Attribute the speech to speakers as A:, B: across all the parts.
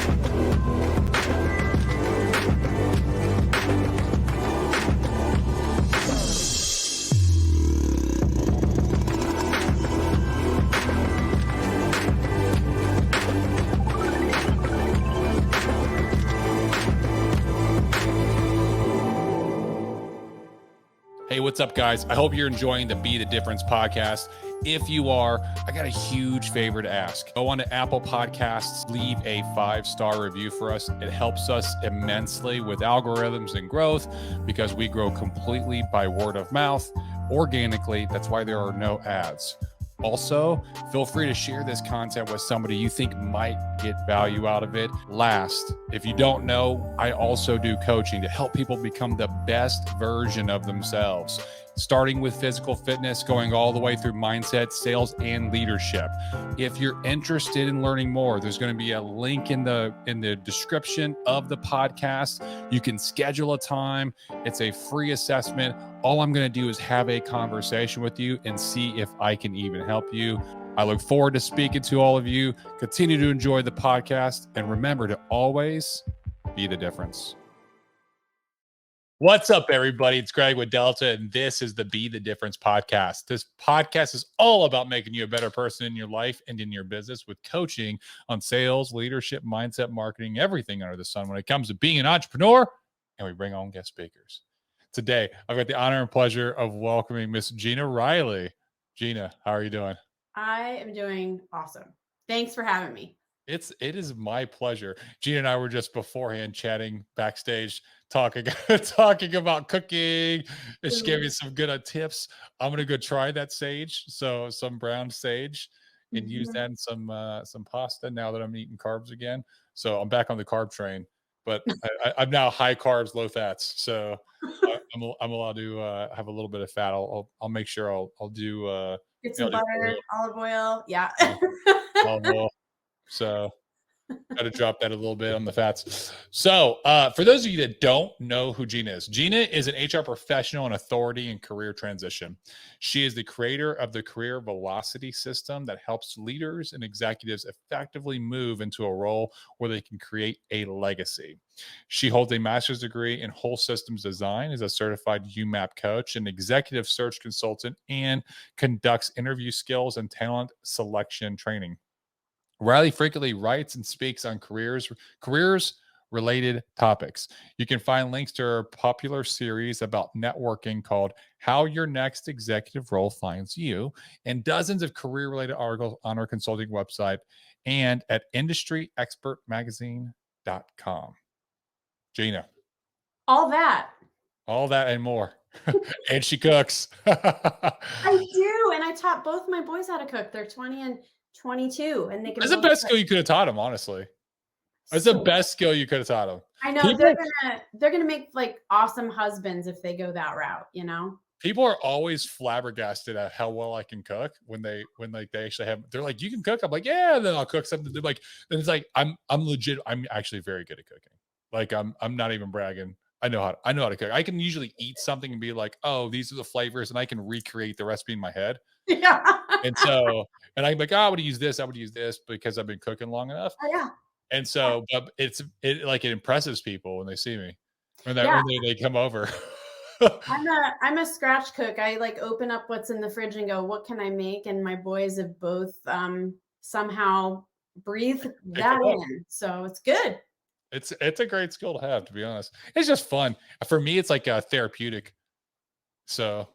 A: Hey, what's up, guys? I hope you're enjoying the Be the Difference podcast. If you are, I got a huge favor to ask. Go on to Apple Podcasts, leave a 5-star review for us. It helps us immensely with algorithms and growth because we grow completely by word of mouth, organically. That's why there are no ads. Also, feel free to share this content with somebody you think might get value out of it. Last, if you don't know, I also do coaching to help people become the best version of themselves, starting with physical fitness, going all the way through mindset, sales, and leadership. If you're interested in learning more, there's going to be a link in the description of the podcast. You can schedule a time. It's a free assessment. All I'm going to do is have a conversation with you and see if I can even help you. I look forward to speaking to all of you. Continue to enjoy the podcast, and remember to always be the difference. What's up, everybody? It's Greg with Delta, and this is the Be the Difference podcast. This podcast is all about making you a better person in your life and in your business with coaching on sales, leadership, mindset, marketing, everything under the sun when it comes to being an entrepreneur, and we bring on guest speakers. Today, I've got the honor and pleasure of welcoming Miss Gina Riley. Gina, how are you doing?
B: I am doing awesome. Thanks for having me.
A: It is my pleasure. Gina and I were just beforehand chatting backstage, talking about cooking. She gave me some good tips. I'm gonna go try that sage, so some brown sage, and use that in some pasta now that I'm eating carbs again. So I'm back on the carb train, but I'm now high carbs, low fats. So I'm allowed to have a little bit of fat. I'll make sure I'll do
B: get some butter, olive oil. Yeah.
A: Olive oil. So got to drop that a little bit on the fats. So for those of you that don't know who Gina is an HR professional and authority in career transition. She is the creator of the Career Velocity system that helps leaders and executives effectively move into a role where they can create a legacy. She holds a master's degree in whole systems design, is a certified UMAP coach, an executive search consultant, and conducts interview skills and talent selection training. Riley frequently writes and speaks on careers-related topics. You can find links to her popular series about networking called How Your Next Executive Role Finds You, and dozens of career-related articles on her consulting website and at industryexpertmagazine.com. Gina.
B: All that
A: and more. And she cooks.
B: I do. And I taught both my boys how to cook. They're 20 and 22, and they can.
A: That's the best skill you could have taught them, honestly. That's the best skill you could have taught them.
B: I know they're gonna make like awesome husbands if they go that route, you know.
A: People are always flabbergasted at how well I can cook when they actually have. They're like, "You can cook." I'm like, "Yeah." And then I'll cook something. They're like, and it's like I'm legit. I'm actually very good at cooking. Like I'm not even bragging. I know how to cook. I can usually eat something and be like, "Oh, these are the flavors," and I can recreate the recipe in my head.
B: Yeah.
A: And so, and I'm like, oh, I would use this because I've been cooking long enough.
B: Oh, yeah.
A: And so, but it impresses people when they see me, when they come over.
B: I'm a scratch cook. I like open up what's in the fridge and go, what can I make? And my boys have both somehow breathed that in. So it's good.
A: It's a great skill to have, to be honest. It's just fun. For me, it's like therapeutic. So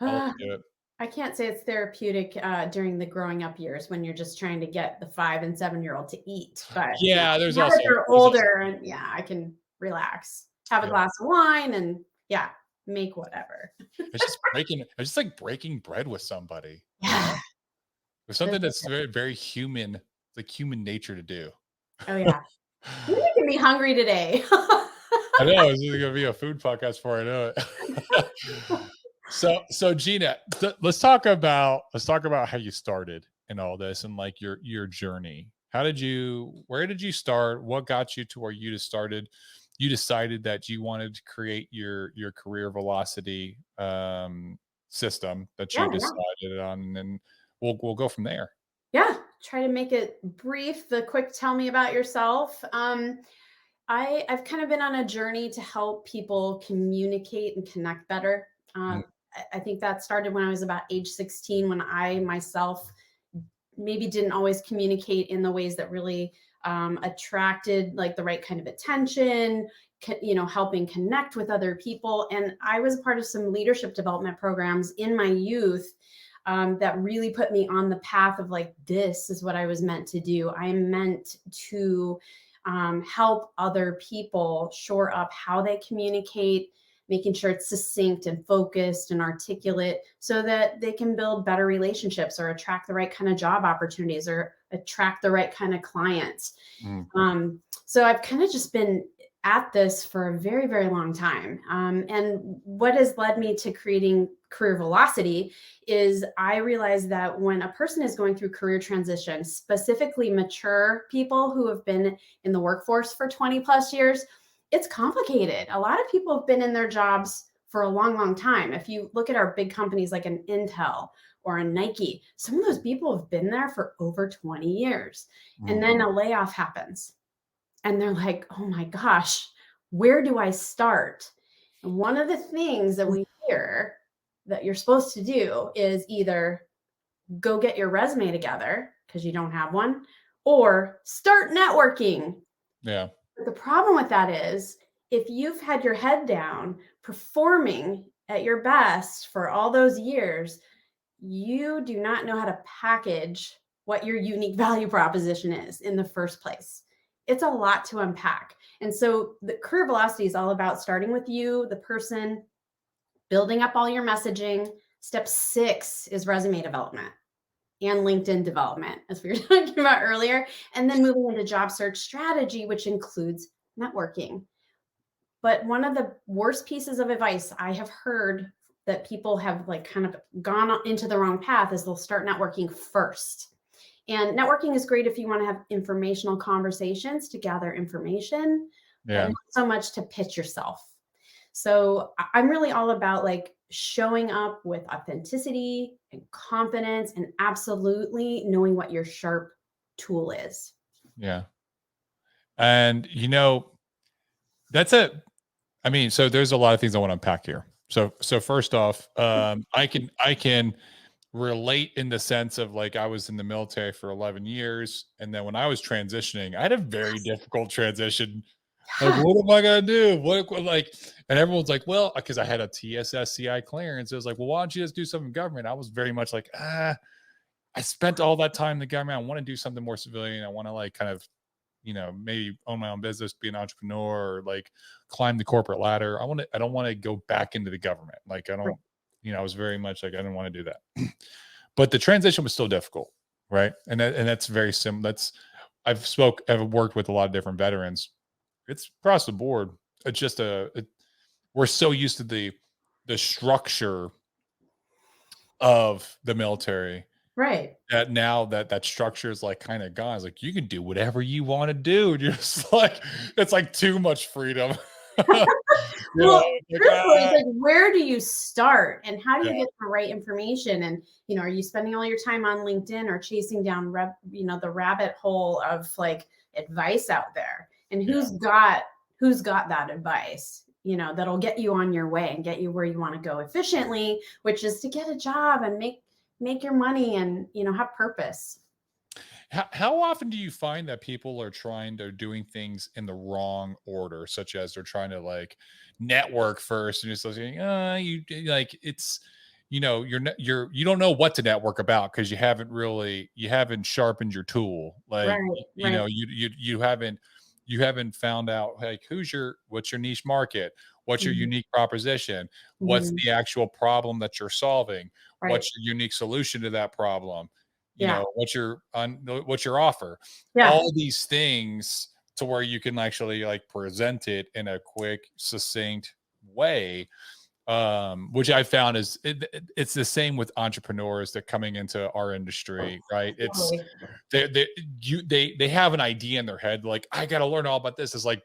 A: I'll do it.
B: I can't say it's therapeutic during the growing up years when you're just trying to get the 5 and 7-year-old to eat. But
A: yeah, there's also
B: you're older, and I can relax, have a glass of wine, and make whatever.
A: It's just like breaking bread with somebody.
B: Yeah,
A: It's something that's very, very human, like human nature to do.
B: Oh yeah, you're making me hungry today.
A: I know this is going to be a food podcast before I know it. So Gina, let's talk about how you started in all this and like your journey. Where did you start? What got you to where you decided that you wanted to create your career velocity system that you decided on, and we'll go from there.
B: Yeah, try to make it brief. The quick tell me about yourself. I've kind of been on a journey to help people communicate and connect better.
A: Mm,
B: I think that started when I was about age 16, when I myself maybe didn't always communicate in the ways that really attracted like the right kind of attention, helping connect with other people. And I was part of some leadership development programs in my youth that really put me on the path of like, this is what I was meant to do. I am meant to help other people shore up how they communicate, making sure it's succinct and focused and articulate so that they can build better relationships or attract the right kind of job opportunities or attract the right kind of clients.
A: mm,
B: So I've kind of just been at this for a very, very long time. And what has led me to creating Career Velocity is I realized that when a person is going through career transition, specifically mature people who have been in the workforce for 20 plus years, it's complicated. A lot of people have been in their jobs for a long, long time. If you look at our big companies like an Intel or a Nike, some of those people have been there for over 20 years. And then a layoff happens. And they're like, oh my gosh, where do I start? And one of the things that we hear that you're supposed to do is either go get your resume together because you don't have one, or start networking.
A: yeah.
B: But the problem with that is if you've had your head down performing at your best for all those years, you do not know how to package what your unique value proposition is in the first place. It's a lot to unpack. And so the Career Velocity is all about starting with you, the person, building up all your messaging. Step 6 is resume development and LinkedIn development, as we were talking about earlier, and then moving into job search strategy, which includes networking. But one of the worst pieces of advice I have heard that people have like kind of gone into the wrong path is they'll start networking first. And networking is great if you want to have informational conversations to gather information, but
A: Yeah.
B: not so much to pitch yourself. So I'm really all about like showing up with authenticity and confidence and absolutely knowing what your sharp tool is.
A: Yeah. And that's it. I mean, so there's a lot of things I want to unpack here. So first off, I can relate in the sense of like I was in the military for 11 years, and then when I was transitioning, I had a very difficult transition. Like, what am I gonna do? What like? And everyone's like, well, because I had a TSSCI clearance, it was like, well, why don't you just do something government? I was very much like, I spent all that time in the government. I want to do something more civilian. I want to like kind of maybe own my own business, be an entrepreneur, or like climb the corporate ladder. I don't want to go back into the government. Like I don't, I was very much like I didn't want to do that. But the transition was still difficult, right? And that's very similar. I've worked with a lot of different veterans. It's across the board. It's just we're so used to the structure of the military
B: Right.
A: that now that structure is like kind of gone. It's like you can do whatever you want to do. And you're just like, it's like too much freedom.
B: Well,
A: Like,
B: truthfully, it's like, where do you start and how do
A: yeah,
B: you get the right information? And, are you spending all your time on LinkedIn or chasing down, the rabbit hole of like advice out there? And
A: yeah.
B: who's got that advice, that'll get you on your way and get you where you want to go efficiently, which is to get a job and make your money and, have purpose.
A: How often do you find that people are doing things in the wrong order, such as they're trying to like network first and just like, you like it's, you don't know what to network about because you haven't sharpened your tool. Like,
B: Right, right.
A: you haven't found out like what's your niche market, what's your
B: Mhm,
A: unique proposition, what's
B: mhm,
A: the actual problem that you're solving,
B: right.
A: what's your unique solution to that problem,
B: Yeah.
A: what's your offer,
B: Yeah.
A: all these things to where you can actually like present it in a quick succinct way, which I found it's the same with entrepreneurs that coming into our industry, right? It's
B: Totally.
A: they have an idea in their head like I got to learn all about this. It's like,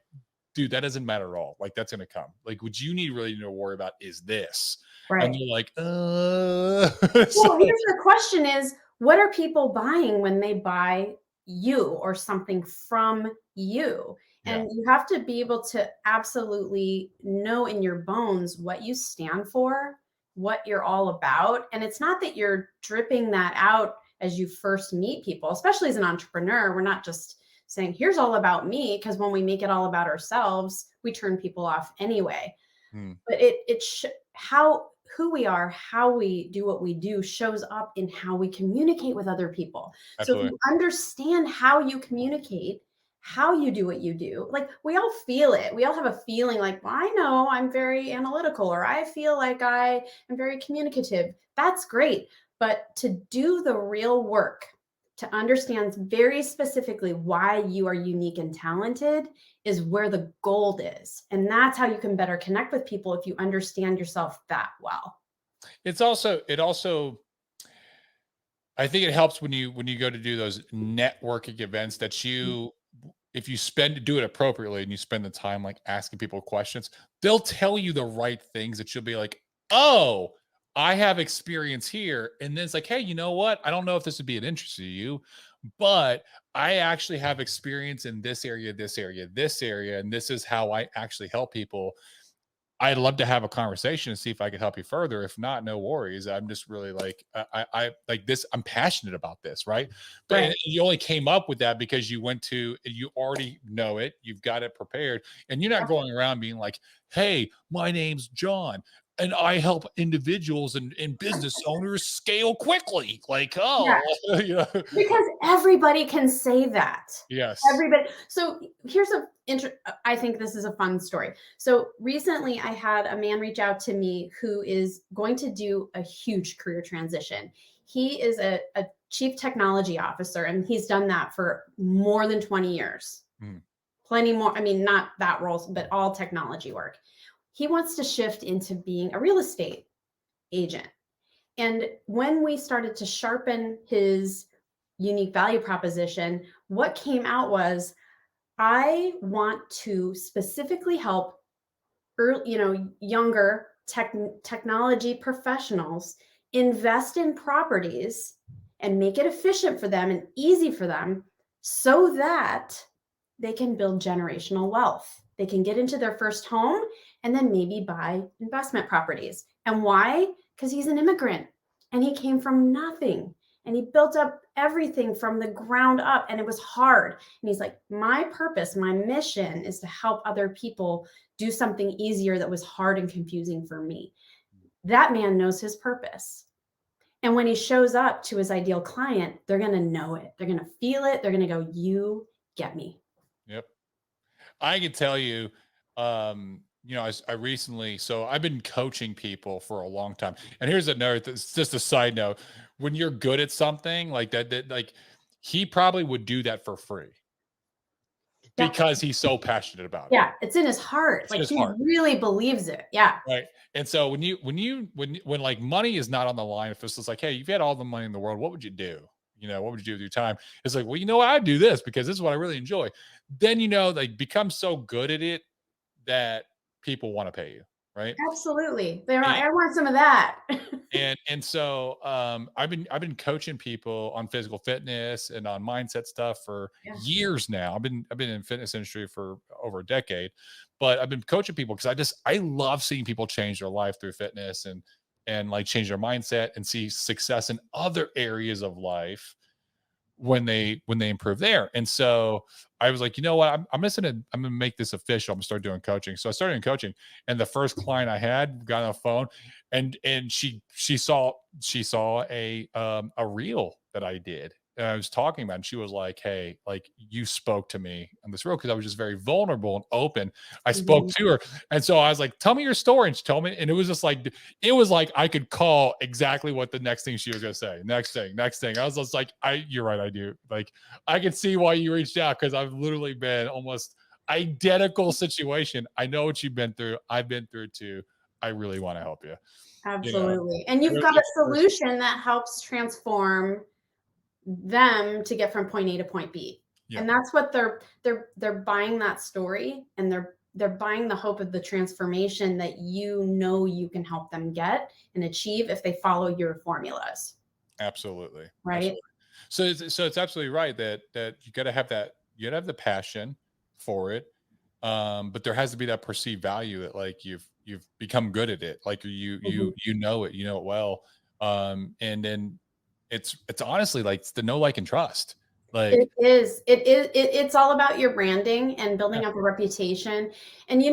A: dude, that doesn't matter at all. Like that's gonna come. Like what you need really to worry about is this. And
B: Right.
A: you're like,
B: Well,
A: so
B: here's the question is, What are people buying when they buy you or something from you?
A: Yeah.
B: And you have to be able to absolutely know in your bones what you stand for, what you're all about. And it's not that you're dripping that out as you first meet people, especially as an entrepreneur. We're not just saying, here's all about me, because when we make it all about ourselves, we turn people off anyway.
A: Hmm.
B: But how who we are, how we do what we do shows up in how we communicate with other people. So if
A: Absolutely.
B: you understand how you communicate, how you do what you do, like we all feel it. We all have a feeling like, well, I know I'm very analytical, or I feel like I am very communicative. That's great. But to do the real work, to understand very specifically why you are unique and talented is where the gold is. And that's how you can better connect with people if you understand yourself that well.
A: It also I think it helps when you go to do those networking events that
B: Mm.
A: you if you do it appropriately and you spend the time like asking people questions, they'll tell you the right things that you'll be like, "Oh, I have experience here." And then it's like, "Hey, you know what? I don't know if this would be an interest to you, but I actually have experience in this area, this area, this area, and this is how I actually help people." I'd love to have a conversation and see if I could help you further. If not, no worries. I'm just really like I like this. I'm passionate about this, right? But
B: Right.
A: you only came up with that because you already know it. You've got it prepared, and you're not
B: Yep.
A: going around being like, "Hey, my name's John, and I help individuals and business owners scale quickly." Like,
B: Yeah.
A: oh, you know,
B: Because everybody can say that.
A: yes.
B: Everybody. So I think this is a fun story. So recently I had a man reach out to me who is going to do a huge career transition. He is a chief technology officer, and he's done that for more than 20 years.
A: Mm,
B: Plenty more. I mean, not that role, but all technology work. He wants to shift into being a real estate agent. And when we started to sharpen his unique value proposition, what came out was, I want to specifically help younger technology professionals invest in properties and make it efficient for them and easy for them so that they can build generational wealth. They can get into their first home and then maybe buy investment properties. And why? Because he's an immigrant and he came from nothing and he built up everything from the ground up, and it was hard. And he's like, my purpose, my mission is to help other people do something easier that was hard and confusing for me. That man knows his purpose. And when he shows up to his ideal client, they're going to know it. They're going to feel it. They're going to go, you get me.
A: yep. I can tell you, I recently, so I've been coaching people for a long time. And here's another, it's just a side note. When you're good at something like that, like he probably would do that for free
B: Yeah.
A: because he's so passionate about it.
B: Yeah. It's in his heart.
A: It's in
B: Like
A: his
B: he
A: heart.
B: really believes it. Yeah.
A: Right. And so when like money is not on the line, if it's just like, hey, you've had all the money in the world, what would you do? What would you do with your time? It's like, well, I'd do this because this is what I really enjoy. Then, they become so good at it that people want to pay you. Right.
B: Absolutely. They're
A: And
B: like, I want some of that.
A: so I've been coaching people on physical fitness and on mindset stuff for
B: Yeah.
A: years now. I've been in the fitness industry for over a decade, but I've been coaching people because I love seeing people change their life through fitness and like change their mindset and see success in other areas of life when they improve there. And so I was like, you know what? I'm gonna make this official. I'm gonna start doing coaching. So I started doing coaching, and the first client I had got on the phone, and she saw a reel that I did. And I was talking about, and she was like, "Hey, like you spoke to me on this reel because I was just very vulnerable and open. I spoke
B: Mhm.
A: to her, and so I was like, tell me your story." And she told me, and it was like I could call exactly what the next thing she was going to say. Next thing, next thing. I was just like, you're right. I do. Like, I could see why you reached out because I've literally been almost identical situation. I know what you've been through. I've been through it too. I really want to help you. You know,
B: Absolutely. And you've
A: There-
B: got a
A: there's- there's-
B: solution that helps transform them to get from point A to point B.
A: yeah,
B: And that's what they're buying, that story, and they're buying the hope of the transformation that you can help them get and achieve if they follow your formulas.
A: Absolutely.
B: right?
A: Absolutely. So it's absolutely right that you got to have that, you got to have the passion for it. But there has to be that perceived value that like you've become good at it. Like
B: Mhm.
A: you know it well. And then it's honestly like it's the know, like, and trust.
B: It
A: Like,
B: is. It's all about your branding and
A: yeah,
B: building up a reputation. And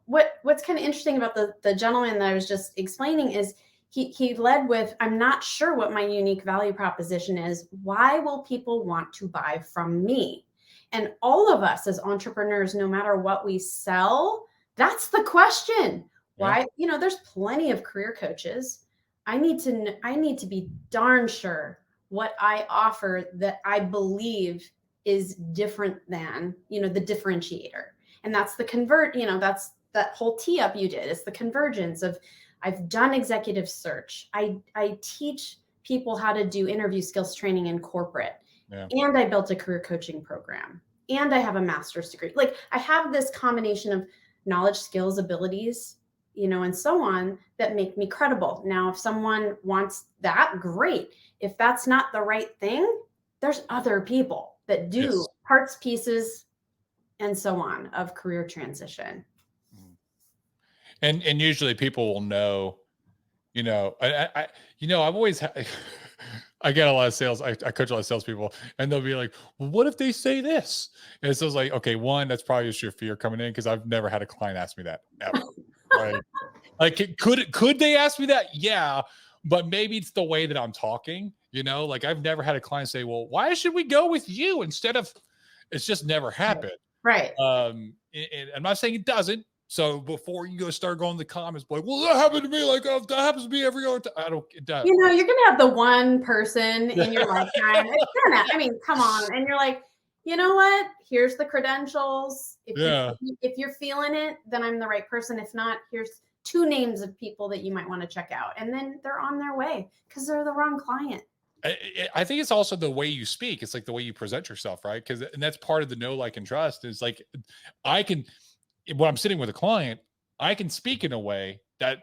B: what's kind of interesting about the gentleman that I was just explaining is he led with, I'm not sure what my unique value proposition is. Why will people want to buy from me? And all of us as entrepreneurs, no matter what we sell, that's the question.
A: yeah,
B: Why, there's plenty of career coaches. I need to be darn sure what I offer that I believe is different than, the differentiator. And that's that's that whole tee up you did. It's the convergence of, I've done executive search. I teach people how to do interview skills training in corporate.
A: yeah.
B: And I built a career coaching program. And I have a master's degree. Like, I have this combination of knowledge, skills, abilities, and so on, that make me credible. Now, if someone wants that, great. If that's not the right thing, there's other people that do
A: Yes.
B: parts, pieces, and so on of career transition.
A: Mhm. And usually people will know, I've always I get a lot of sales. I coach a lot of salespeople, and they'll be like, "Well, what if they say this?" And so it's like, okay, one, that's probably just your fear coming in because I've never had a client ask me that ever. Like, could they ask me that? Yeah, but maybe it's the way that I'm talking. Like I've never had a client say, "Well, why should we go with you instead of?" It's just never happened.
B: Right.
A: And I'm not saying it doesn't. So before you go start going to the comments, like, well, that happened to me. Like, oh, that happens to me every other time. I don't. It does.
B: You're going to have the one person in your lifetime. It's gonna, I mean, come on. And you're like, you know what? Here's the credentials.
A: Yeah.
B: If you're feeling it, then I'm the right person. If not, here's two names of people that you might want to check out. And then they're on their way because they're the wrong client.
A: I think it's also the way you speak. It's like the way you present yourself, right? And that's part of the know, like, and trust. Is like I can, when I'm sitting with a client, I can speak in a way that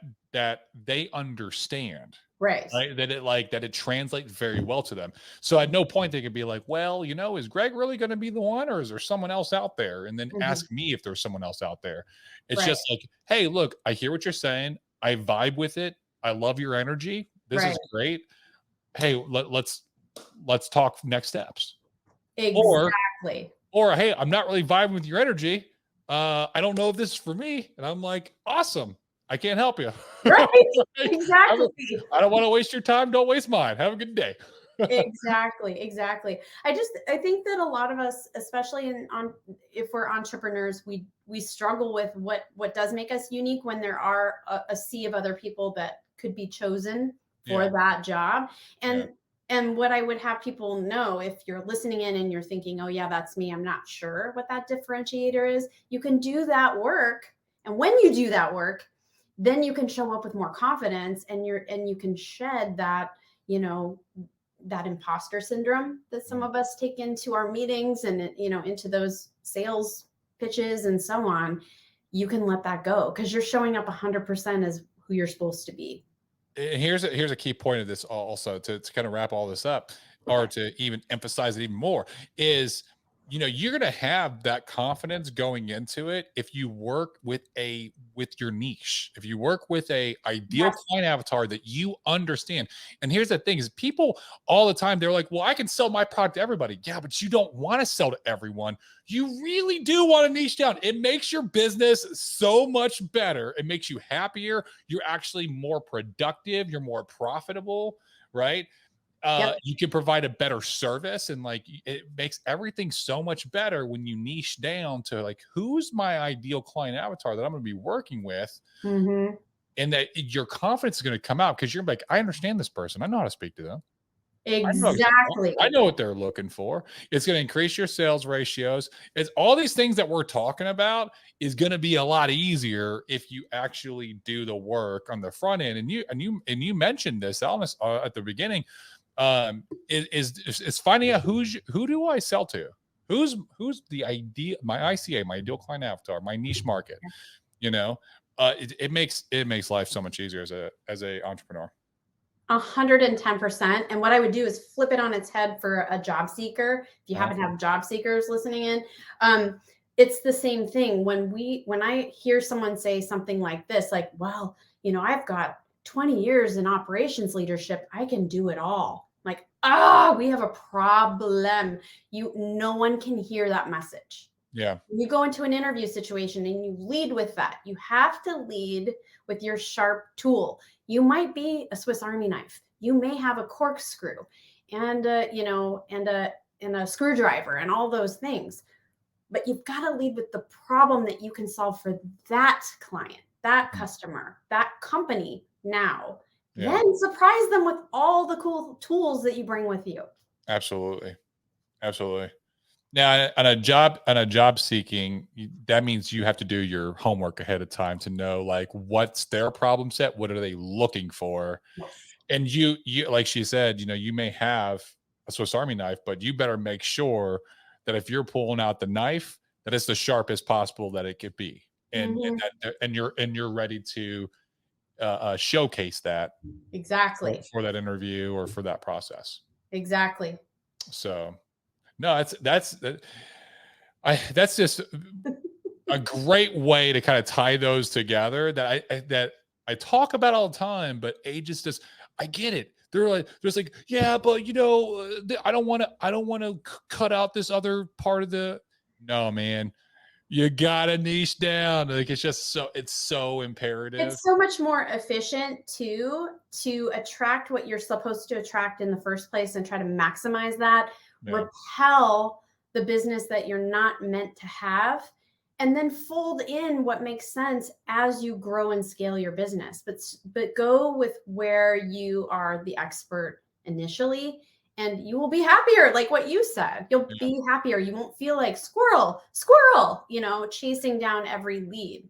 A: they understand,
B: Right.
A: right? That it translates very well to them. So at no point they could be like, well, is Greg really going to be the one, or is there someone else out there? And then
B: Mhm.
A: ask me if there's someone else out there. It's
B: Right.
A: just like, hey, look, I hear what you're saying. I vibe with it. I love your energy. This
B: Right.
A: is great. Hey, let's talk next steps. Or
B: Exactly.
A: hey, I'm not really vibing with your energy. I don't know if this is for me. And I'm like, awesome. I can't help you.
B: Right.
A: Like,
B: Exactly.
A: I don't want to waste your time. Don't waste mine. Have a good day.
B: Exactly. I think that a lot of us, especially if we're entrepreneurs, we struggle with what does make us unique when there are a sea of other people that could be chosen for
A: Yeah.
B: that job.
A: Yeah.
B: And what I would have people know, if you're listening in and you're thinking, oh yeah, that's me, I'm not sure what that differentiator is, you can do that work. And when you do that work, then you can show up with more confidence, and you can shed that, you know, that imposter syndrome that some
A: Mhm.
B: of us take into our meetings and into those sales pitches and so on. You can let that go because you're showing up 100% as who you're supposed to be.
A: And here's a key point of this also to kind of wrap all this up, or to even emphasize it even more, is you're going to have that confidence going into it if you work with your niche, if you work with a ideal
B: Yes.
A: client avatar that you understand. And here's the thing: is people all the time, they're like, well, I can sell my product to everybody. Yeah, but you don't want to sell to everyone. You really do want to niche down. It makes your business so much better. It makes you happier. You're actually more productive. You're more profitable, right?
B: Yep.
A: You can provide a better service, and like it makes everything so much better when you niche down to like, who's my ideal client avatar that I'm going to be working with,
B: Mm-hmm.
A: and that your confidence is going to come out because you're like, I understand this person. I know how to speak to them.
B: Exactly.
A: I know what they're looking for. It's going to increase your sales ratios. It's all these things that we're talking about is going to be a lot easier if you actually do the work on the front end. And you mentioned this, Almas, at the beginning. Is finding out who do I sell to? Who's the idea? My ICA, my ideal client avatar, my niche market. It makes life so much easier as a entrepreneur.
B: 110%. And what I would do is flip it on its head for a job seeker. If you happen to have job seekers listening in, it's the same thing. When I hear someone say something like this, like, well, I've got 20 years in operations leadership, I can do it all. Like, we have a problem. No one can hear that message.
A: Yeah.
B: You go into an interview situation and you lead with that. You have to lead with your sharp tool. You might be a Swiss Army knife. You may have a corkscrew and a screwdriver and all those things. But you've got to lead with the problem that you can solve for that client, that customer, that company now.
A: Yeah.
B: Then surprise them with all the cool tools that you bring with you.
A: Absolutely. Absolutely. Now, on a job seeking, that means you have to do your homework ahead of time to know, like, what's their problem set, what are they looking for,
B: Yes.
A: and you like she said, you may have a Swiss Army knife, but you better make sure that if you're pulling out the knife, that it's the sharpest possible that it could be, and you're ready to showcase that
B: Exactly.
A: for that interview or for that process.
B: Exactly.
A: So, no, that's just a great way to kind of tie those together that I talk about all the time, but ages just, I get it. They're just like, yeah, but I don't want to cut out this other part of no, man, you gotta niche down. Like, it's so imperative.
B: It's so much more efficient to attract what you're supposed to attract in the first place and try to maximize that, repel the business that you're not meant to have, and then fold in what makes sense as you grow and scale your business. But go with where you are the expert initially, and you will be happier. Like what you said, you'll be happier. You won't feel like squirrel, chasing down every lead.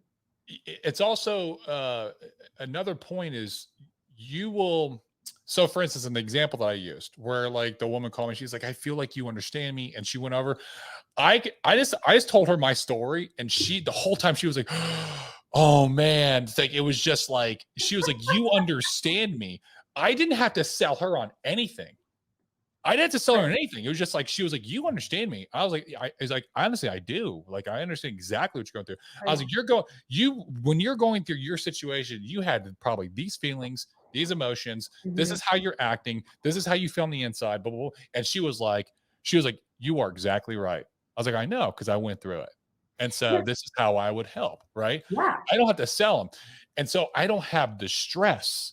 A: It's also another point is you will. So, for instance, an example that I used where, like, the woman called me, she's like, I feel like you understand me. And she went over, I just told her my story. And the whole time she was like, oh man, it's like, it was just like, she was like, you understand me. I didn't have to sell her on anything. I didn't have to sell her on anything. It was just like, she was like, you understand me. I was like, honestly, I do. Like, I understand exactly what you're going through. I was like, when you're going through your situation, you had probably these feelings, these emotions. This is how you're acting. This is how you feel on the inside. Blah, blah, blah. And she was like, you are exactly right. I was like, I know, because I went through it. And so this is how I would help. Right.
B: Yeah.
A: I don't have to sell them. And so I don't have the stress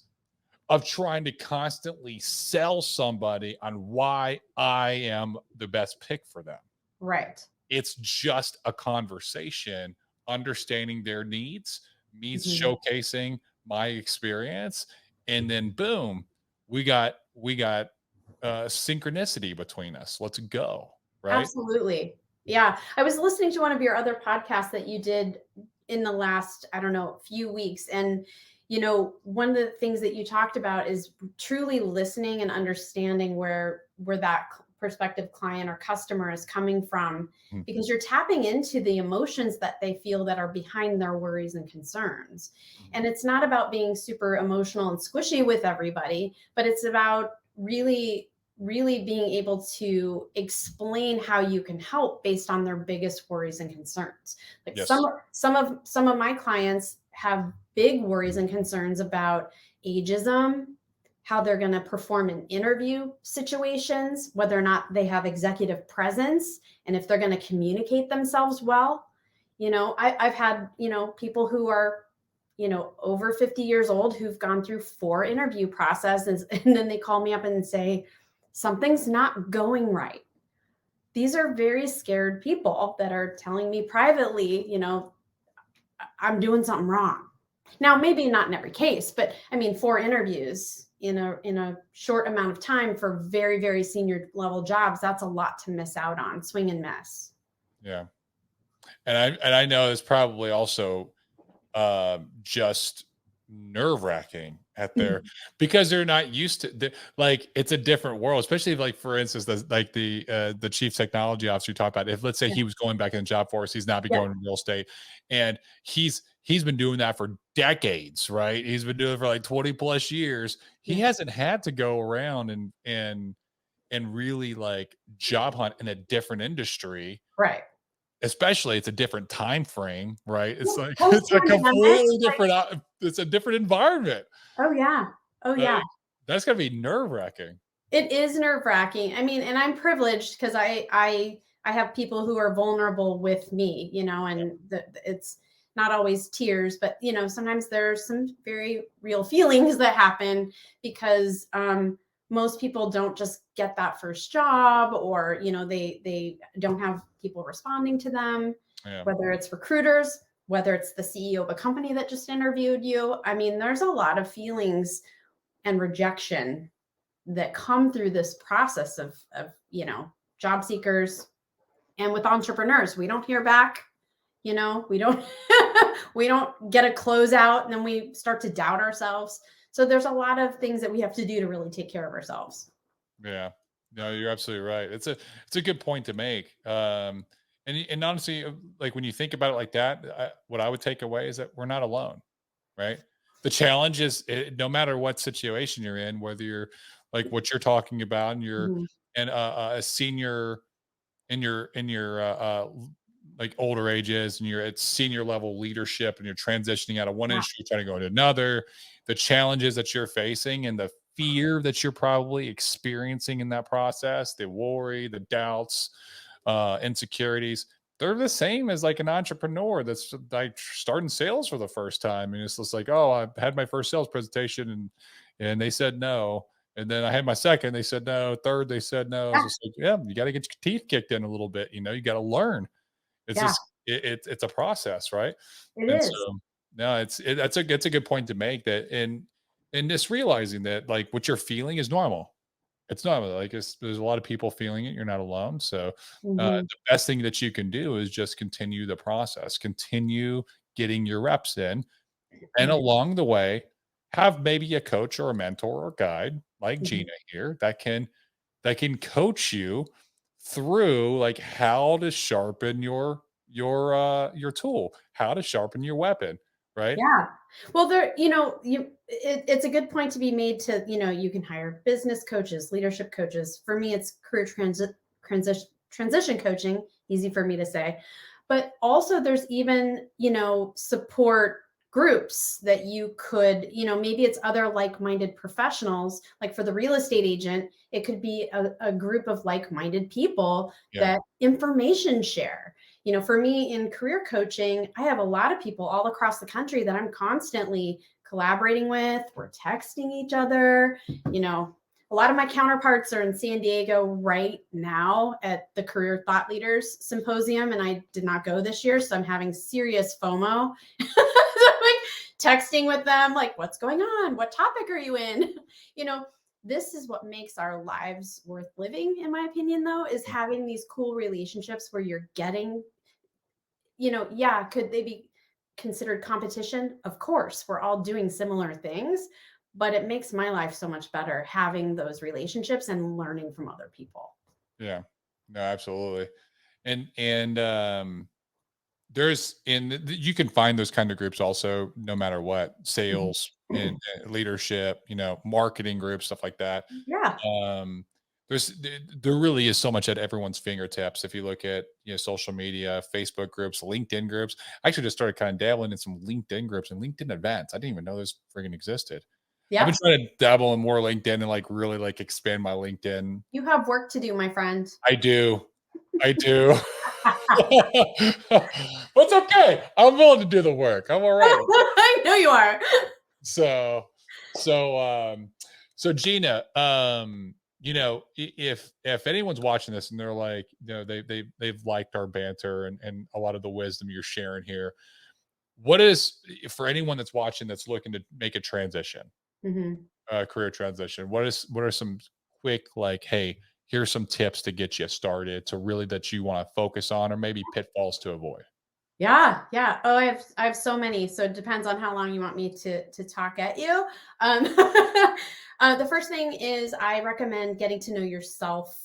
A: of trying to constantly sell somebody on why I am the best pick for them.
B: Right.
A: It's just a conversation, understanding their needs, me showcasing my experience, and then boom, we got synchronicity between us. Let's go. Right.
B: Absolutely. Yeah. I was listening to one of your other podcasts that you did in the last, I don't know, few weeks. And, one of the things that you talked about is truly listening and understanding where that prospective client or customer is coming from, because you're tapping into the emotions that they feel that are behind their worries and concerns. And it's not about being super emotional and squishy with everybody, but it's about really being able to explain how you can help based on their biggest worries and concerns. Like some of my clients have big worries and concerns about ageism, how they're going to perform in interview situations, whether or not they have executive presence, and if they're going to communicate themselves well. I've had, people who are, over 50 years old who've gone through 4 interview processes, and then they call me up and say, something's not going right. These are very scared people that are telling me privately, I'm doing something wrong. Now, maybe not in every case, but I mean, 4 interviews in a short amount of time for very, very senior level jobs, that's a lot to miss out on, swing and miss.
A: Yeah. And I know it's probably also just nerve-wracking at their because they're not used to like it's a different world, especially like for instance, the chief technology officer you talked about. If let's say
B: Yeah,
A: he was going back in the job force, he's not be
B: yeah,
A: going to real estate, and he's been doing that for decades, right? He's been doing it for like 20 plus years. He
B: yeah,
A: hasn't had to go around and really like job hunt in a different industry.
B: right.
A: Especially it's a different time frame, right? It's like it's a
B: Post-pandemic,
A: completely different it's a different environment.
B: oh, yeah. Oh, yeah.
A: Like, that's gotta be nerve-wracking.
B: It is nerve-wracking. I mean, and I'm privileged because I have people who are vulnerable with me,
A: Yeah,
B: and it's not always tears, but sometimes there's some very real feelings that happen because most people don't just get that first job, or they don't have people responding to them,
A: yeah,
B: whether it's recruiters, whether it's the CEO of a company that just interviewed you. I mean, there's a lot of feelings and rejection that come through this process of job seekers. And with entrepreneurs, we don't hear back, we don't we don't get a closeout, and then we start to doubt ourselves. So there's a lot of things that we have to do to really take care of ourselves.
A: yeah. No, you're absolutely right. It's a good point to make. And honestly, like when you think about it like that, what I would take away is that we're not alone, right? The challenge is no matter what situation you're in, whether you're like what you're talking about, and you're
B: Mhm.
A: and a senior in your like older ages, and you're at senior level leadership, and you're transitioning out of one
B: Yeah,
A: industry trying to go into another, the challenges that you're facing and the fear that you're probably experiencing in that process, the worry, the doubts, insecurities, they're the same as like an entrepreneur that's like starting sales for the first time, and it's just like, oh, I had my first sales presentation and they said no, and then I had my second, they said no. Third, they said no. It's
B: yeah,
A: just like, yeah, you got to get your teeth kicked in a little bit. You got to learn. It's
B: yeah,
A: just it's a process, right?
B: it
A: And
B: is.
A: so no, that's a good point to make that, and just realizing that like what you're feeling is normal. It's normal. Like there's a lot of people feeling it. You're not alone. So
B: Hmm.
A: the best thing that you can do is just continue the process, continue getting your reps in, and
B: Right.
A: along the way, have maybe a coach or a mentor or guide like
B: Hmm.
A: Gina here that can coach you through like how to sharpen your tool, how to sharpen your weapon, right?
B: Yeah. Well, it's a good point to be made to, you can hire business coaches, leadership coaches. For me, it's transition coaching, easy for me to say. But also there's even, support groups that you could, maybe it's other like-minded professionals. Like for the real estate agent, it could be a group of like-minded people
A: Yeah.
B: that information share. For me in career coaching, I have a lot of people all across the country that I'm constantly collaborating with. We're texting each other. You know, a lot of my counterparts are in San Diego right now at the Career Thought Leaders Symposium, and I did not go this year, so I'm having serious FOMO. Like texting with them, like, what's going on? What topic are you in? You know, this is what makes our lives worth living, in my opinion, though, is having these cool relationships where you're getting, yeah, could they be considered competition? Of course, we're all doing similar things, but it makes my life so much better having those relationships and learning from other people.
A: Yeah. No, absolutely. And there's you can find those kind of groups also no matter what,
B: Mhm.
A: sales and leadership, marketing groups, stuff like that.
B: Yeah.
A: Um, there really is so much at everyone's fingertips. If you look at social media, Facebook groups, LinkedIn groups. I actually just started kind of dabbling in some LinkedIn groups and LinkedIn events. I didn't even know those friggin' existed. I've been
B: Yep.
A: trying to dabble in more LinkedIn and like really like expand my LinkedIn.
B: You have work to do, my friend.
A: I do. I do. But it's okay. I'm willing to do the work. I'm all right with it.
B: I know you are.
A: So, so, so Gina, if anyone's watching this and they're like, they've liked our banter and a lot of the wisdom you're sharing here, what is for anyone that's watching that's looking to make a transition,
B: Mhm.
A: career transition? What are some quick like, hey, here's some tips to get you started to really that you want to focus on, or maybe pitfalls to avoid?
B: Yeah, yeah. Oh, I have so many. So it depends on how long you want me to talk at you. Um, the first thing is I recommend getting to know yourself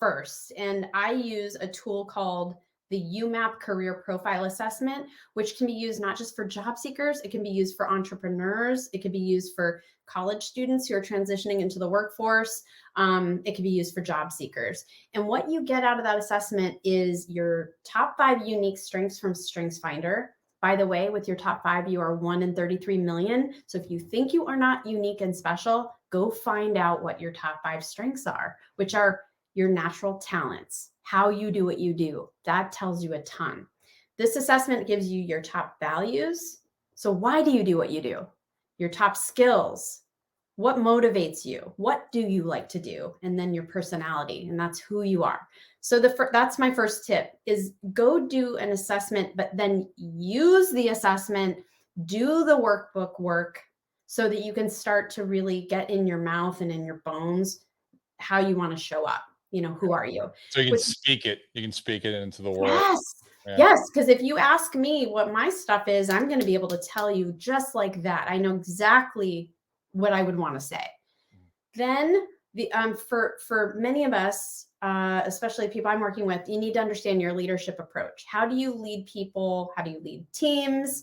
B: first, and I use a tool called the UMAP Career Profile Assessment, which can be used not just for job seekers, it can be used for entrepreneurs, it can be used for college students who are transitioning into the workforce. It can be used for job seekers. And what you get out of that assessment is your top 5 unique strengths from StrengthsFinder. By the way, with your top 5, you are 1 in 33 million. So if you think you are not unique and special, go find out what your top 5 strengths are, which are your natural talents, how you do what you do. That tells you a ton. This assessment gives you your top values. So why do you do what you do? Your top skills, what motivates you, what do you like to do, and then your personality, and that's who you are. So that's my first tip is go do an assessment, but then use the assessment, do the workbook work so that you can start to really get in your mouth and in your bones how you want to show up. Who are you?
A: So
B: Which
A: you can speak it into the world.
B: Yes.
A: Yeah.
B: Yes, because if you ask me what my stuff is, I'm going to be able to tell you just like that. I know exactly what I would want to say. Then for many of us, especially people I'm working with, you need to understand your leadership approach. How do you lead people? How do you lead teams?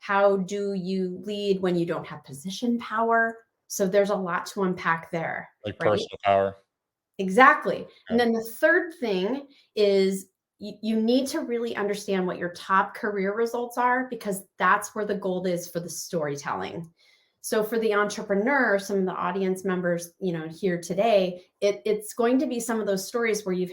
B: How do you lead when you don't have position power? So there's a lot to unpack there,
A: Like
B: right?
A: personal power.
B: Exactly. And
A: Yeah.
B: then the third thing is you need to really understand what your top career results are, because that's where the gold is for the storytelling. So for the entrepreneur, some of the audience members, here today, it's going to be some of those stories where you've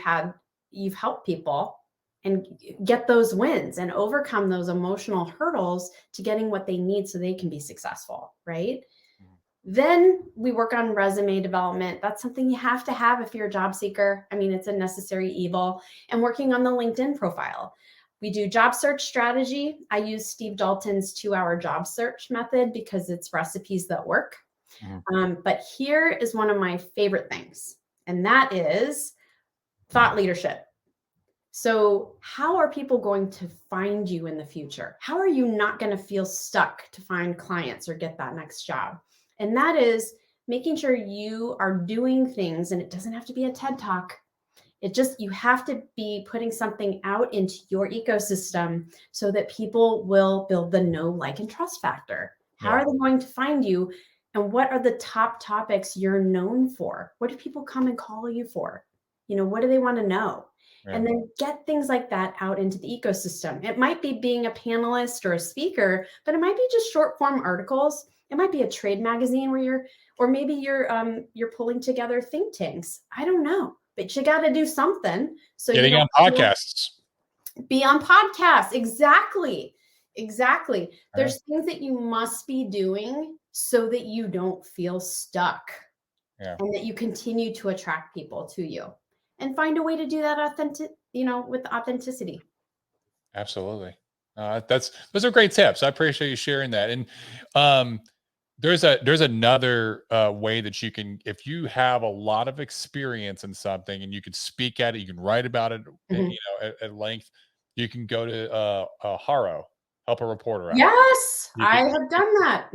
B: helped people and get those wins and overcome those emotional hurdles to getting what they need so they can be successful, right?
A: Mhm.
B: Then we work on resume development. That's something you have to have if you're a job seeker. I mean, it's a necessary evil. And working on the LinkedIn profile. We do job search strategy. I use Steve Dalton's 2-hour job search method because it's recipes that work.
A: Mhm.
B: But here is one of my favorite things, and that is thought leadership. So, how are people going to find you in the future? How are you not going to feel stuck to find clients or get that next job? And that is making sure you are doing things, and it doesn't have to be a TED Talk. You have to be putting something out into your ecosystem so that people will build the know, like, and trust factor. How
A: Yeah.
B: are they going to find you? And what are the top topics you're known for? What do people come and call you for? What do they want to know?
A: Yeah.
B: And then get things like that out into the ecosystem. It might be being a panelist or a speaker, but it might be just short form articles. It might be a trade magazine or maybe you're pulling together think tanks. I don't know, but you got to do something so you
A: Getting
B: don't
A: on podcasts.
B: be on podcasts. Exactly.
A: Yeah.
B: There's things that you must be doing so that you don't feel stuck
A: Yeah.
B: and that you continue to attract people to you and find a way to do that with authenticity.
A: Absolutely. Those are great tips. I appreciate you sharing that. And um, there's another way that you can, if you have a lot of experience in something and you can speak at it, you can write about it,
B: Mhm.
A: at length. You can go to Haro, help a reporter out.
B: Yes,
A: You
B: I
A: can
B: have done that.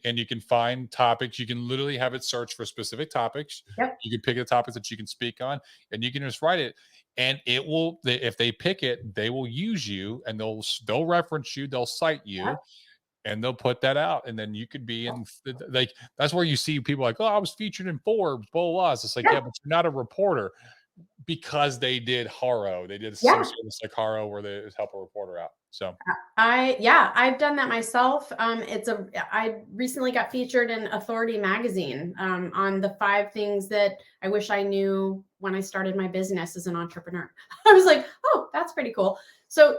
A: and you can find topics. You can literally have it search for specific topics.
B: Yep.
A: You can pick the topics that you can speak on, and you can just write it. And if they pick it, they will use you, and they'll reference you, they'll cite you,
B: Yep.
A: and they'll put that out. And then you could be in like that's where you see people like, oh, I was featured in Forbes, blah blah. Blah. It's like, yeah,
B: Yeah.
A: but you're not a reporter because they did Haro. They did some
B: Yeah.
A: service like Haro where they help a reporter out. So
B: I've done that myself. I recently got featured in Authority magazine on the 5 things that I wish I knew when I started my business as an entrepreneur. I was like, oh, that's pretty cool. So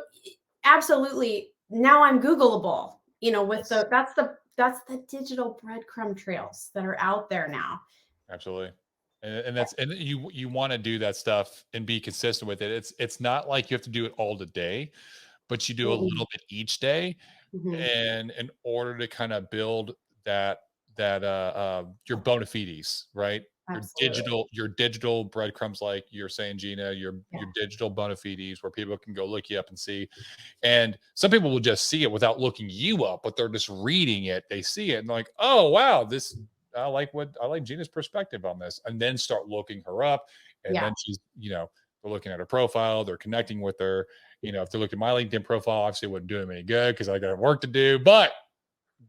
B: absolutely, now I'm Googleable. With
A: yes,
B: that's the digital breadcrumb trails that are out there now.
A: absolutely. And you want to do that stuff and be consistent with it. It's not like you have to do it all today, but you do a
B: Mm-mm.
A: little bit each day,
B: Mhm.
A: and in order to kind of build that your bona fides, right?
B: Absolutely.
A: your digital breadcrumbs, like you're saying, Gina,
B: Yeah.
A: your digital bona fides where people can go look you up and see. And some people will just see it without looking you up, but they're just reading it. They see it and like, oh wow, this I like Gina's perspective on this, and then start looking her up. And
B: Yeah.
A: then she's, they're looking at her profile, they're connecting with her. If they look at my LinkedIn profile, obviously it wouldn't do them any good because I got work to do, but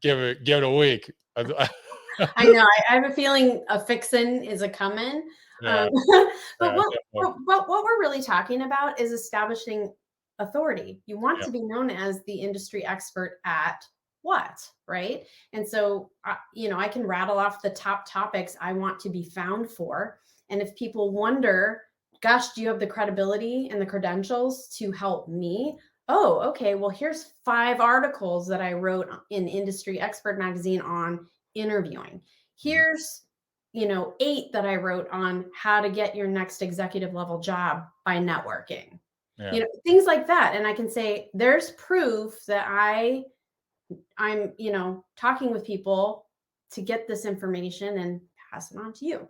A: give it a week.
B: I know. I have a feeling a fixin' is a coming. Um,
A: Yeah,
B: but
A: yeah,
B: what,
A: definitely.
B: what we're really talking about is establishing authority. You want
A: Yeah,
B: to be known as the industry expert at what, right? And so, I can rattle off the top topics I want to be found for. And if people wonder, gosh, do you have the credibility and the credentials to help me? Oh, okay. Well, here's 5 articles that I wrote in Industry Expert Magazine on interviewing.
A: mhm,
B: Here's 8 that I wrote on how to get your next executive level job by networking.
A: yeah.
B: Things like that. And I can say there's proof that I'm talking with people to get this information and pass it on to you.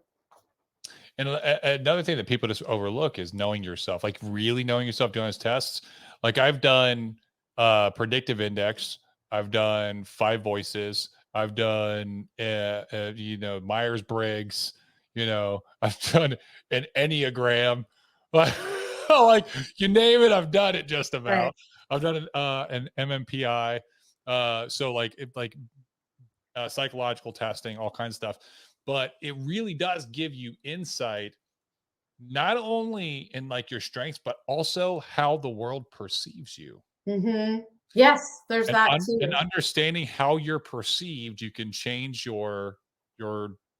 A: And another thing that people just overlook is knowing yourself, like really knowing yourself, doing those tests. Like I've done predictive index, I've done 5 voices, I've done Myers Briggs, I've done an Enneagram, like you name it, I've done it just
B: Right.
A: about. I've done an MMPI, so psychological testing, all kinds of stuff. But it really does give you insight, not only in like your strengths, but also how the world perceives you.
B: Mm-hmm. Yes, there's that
A: And
B: too.
A: understanding how you're perceived, you can change your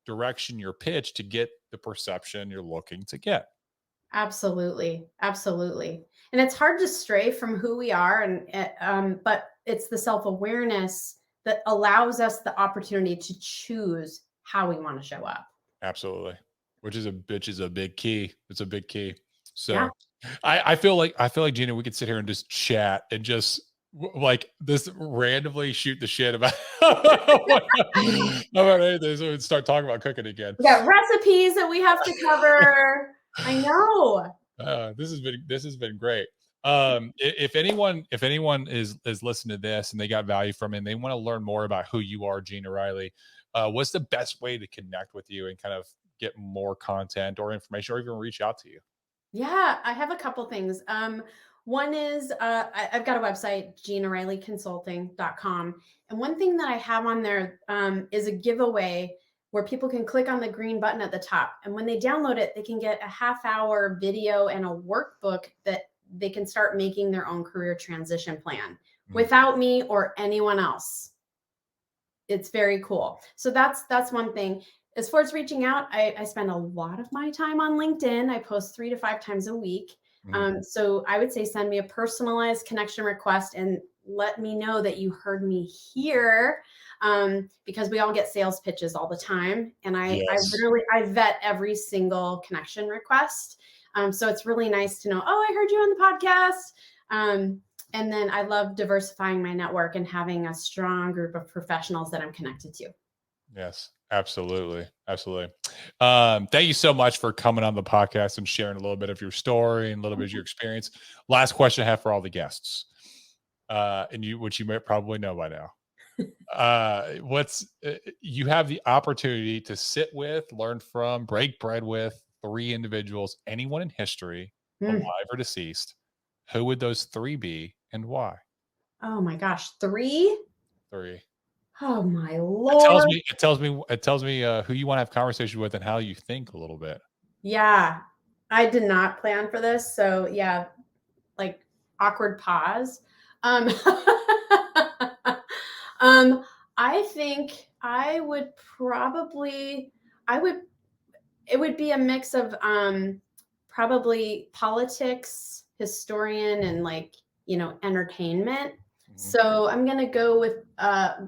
A: direction, your pitch to get the perception you're looking to get.
B: Absolutely. Absolutely. And it's hard to stray from who we are but it's the self-awareness that allows us the opportunity to choose how we want to show up.
A: Absolutely. Which is a big key. It's a big key.
B: Yeah.
A: So I feel like Gina, we could sit here and just chat and just like this randomly shoot the shit about about anything. So we'd start talking about cooking again.
B: We got recipes that we have to cover. I know.
A: This has been great. If anyone is listening to this and they got value from it and they want to learn more about who you are, Gina Riley, what's the best way to connect with you and kind of get more content or information or even reach out to you?
B: Yeah, I have a couple things. One is I've got a website, GinaRileyConsulting.com. And one thing that I have on there is a giveaway where people can click on the green button at the top. And when they download it, they can get a half-hour video and a workbook that they can start making their own career transition plan
A: Mm,
B: without me or anyone else. It's very cool. So that's one thing. As far as reaching out, I spend a lot of my time on LinkedIn. I post 3 to 5 times a week.
A: mm,
B: So I would say send me a personalized connection request and let me know that you heard me here, because we all get sales pitches all the time, and I
A: yes.
B: literally I vet every single connection request. So it's really nice to know. Oh, I heard you on the podcast. And then I love diversifying my network and having a strong group of professionals that I'm connected to.
A: Yes, absolutely. Absolutely. Thank you so much for coming on the podcast and sharing a little bit of your story and a little bit of your experience. Last question I have for all the guests. Which you might probably know by now. You have the opportunity to sit with, learn from, break bread with 3 individuals, anyone in history, alive
B: Mm.
A: or deceased. Who would those 3 be and why?
B: Oh my gosh, 3?
A: 3.
B: Oh my
A: It tells
B: Lord.
A: me it tells me it tells me who you want to have conversation with and how you think a little bit.
B: Yeah, I did not plan for this. So yeah, like awkward pause. Um, um, I think I would it would be a mix of probably politics, historian, and entertainment.
A: Mhm.
B: So I'm gonna go with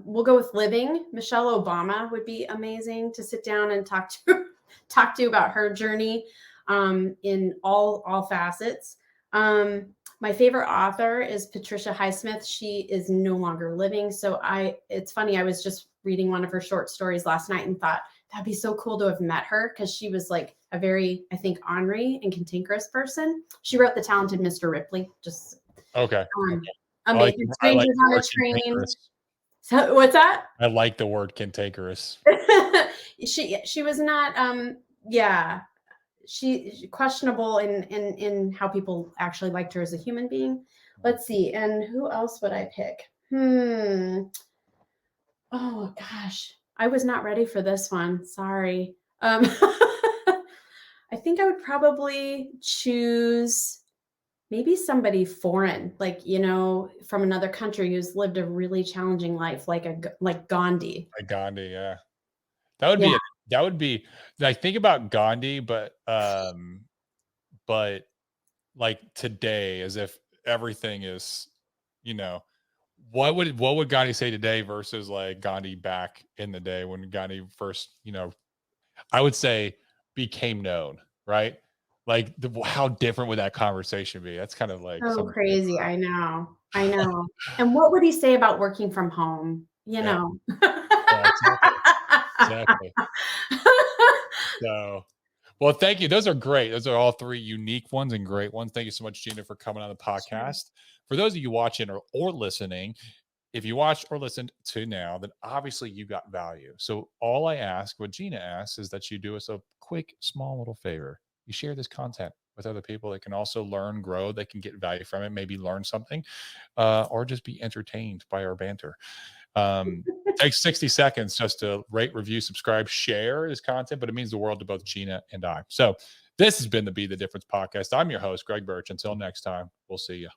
B: we'll go with living. Michelle Obama would be amazing to sit down and talk to talk to about her journey in all facets. My favorite author is Patricia Highsmith. She is no longer living. So it's funny, I was just reading one of her short stories last night and thought that'd be so cool to have met her, because she was like a very, I think, ornery and cantankerous person. She wrote The Talented Mr. Ripley. Just
A: Okay.
B: amazing.
A: I like
B: Strangers
A: the
B: on a
A: word
B: Train.
A: cantankerous.
B: So what's that?
A: I like the word cantankerous.
B: She was not yeah, she questionable in how people actually liked her as a human being. Let's see, and who else would I pick? Oh gosh, I was not ready for this one. Sorry. I think I would probably choose maybe somebody foreign, like, from another country who's lived a really challenging life, like Gandhi.
A: Like Gandhi, yeah. That would
B: Yeah.
A: be that would be like, think about Gandhi, but like today, as if everything is, you know, what would Gandhi say today versus like Gandhi back in the day when Gandhi first, I would say became known, right? Like how different would that conversation be? That's kind of like
B: So
A: something.
B: crazy. I know. I know. And what would he say about working from home?
A: Yeah, yeah, exactly. Exactly. So, well, thank you. Those are great. Those are all three unique ones and great ones. Thank you so much, Gina, for coming on the
B: Sure.
A: podcast. For those of you watching or listening, if you watched or listened to now, then obviously you got value. So all I ask, what Gina asks, is that you do us a quick, small little favor. You share this content with other people that can also learn, grow, that can get value from it, maybe learn something, or just be entertained by our banter. Takes 60 seconds just to rate, review, subscribe, share this content, but it means the world to both Gina and I. So this has been the Be the Difference podcast. I'm your host, Greg Birch. Until next time, we'll see you.